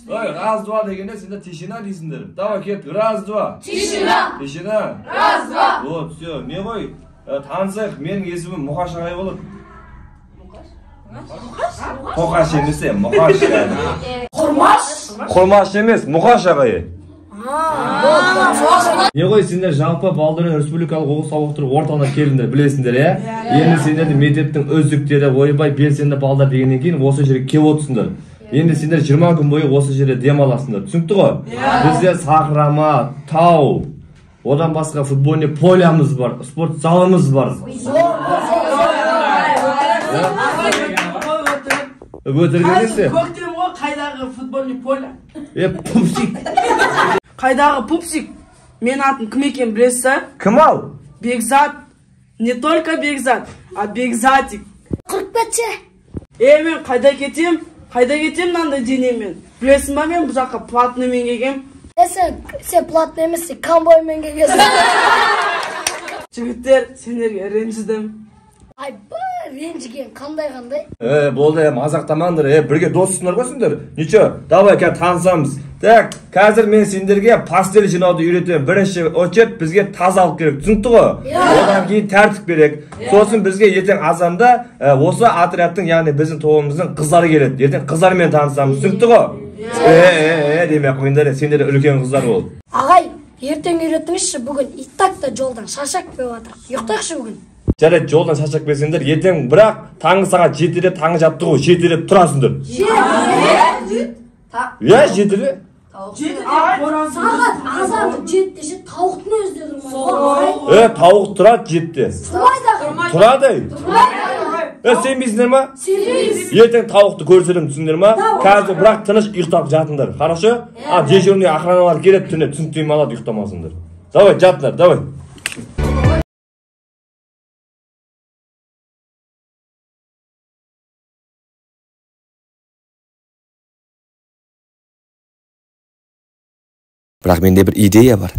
Раз, два дегенде сендер тишина дейсіңдер. Давай кет, раз, два. Тишина. Тишина. Раз, два. Вот, все. Мен ғой, танысайық, менің есімім Мұқаш ағай болады. Тоқаш емес, Мұқаш. Құрмаш емес, Мұқаш ағай. Не ғой, сендер жалпы Балдырын республикалық оқу сауықтыру орталығына келдіңдер, білесіңдер, Енді сендерді мектептің үздіктері, ойбай, белсенді балдар дегеннен кейін осы жерге келіп отырсыңдар. Енді сендер 20 күн бойы осы жерде демаласыңдар. Түсінікті ғой? Бізде Сахрама, Тау, одан басқа футбольный полямыз бар, спорт залымыз бар. Өтіргенесі? Көктем ғой, қайдағы футбольный поля? Пупсик. Қайдағы пупсик? Мен атын кім екен білесіз? Кім ал? Бекзат. Не только Бекзат, а Бекзатик. 45-ші. Мен қайда кетем? Қайда кетем мынандай денемен? Білесің ба, мен бұл жаққа платныймен келгем? Сен платный емес, сен конвоймен келгенсің. Жігіттер, сендерге ренжідім. Ай, ренжіген қандай? Болды, мазақтамаңдар, бірге доссыңдар ғой сендер. Ничо, давай кәп танысамыз. Так, қазір мен сендерге пастель жинауды үйретемін. Бірінші очет бізге тазалық керек, түсінікті ғой? Одан кейін тәртіп керек. Сосын бізге ертең азанда осы отрядтың, яғни біздің тобымыздың қыздары келеді. Ертең қыздармен танысамыз, түсінікті ғой? Демей қойыңдар, сендер үлкен қыздар бол. Ағай, ертең үйретіңізші, бүгін иттакта жолдан шашак беп жатыр. Ұйықтайықшы бүгін. Жарайды, жолдан шашак берсеңдер, ертең бірақ таңғы сағат 7-де таңғы жаттығу, 7-де тұрасыңдар. 7-де? Сағат азанды 7-де тауықтың өзде тұрмайды. Тауық тұрады 7-де. Тұрады? Сенбейсіңдер ма? Сенбейміз. Ертең тауықты көрсетем, түсіндер ма? Қазір бірақ тыныш ұйықтап жатыңдар, хорошо? Дежурный охраналар келеді, түнде түсініктейм алады, ұйықтамасыңдар. Давай, жатыңдар, давай. Бірақ менде бір идея бар.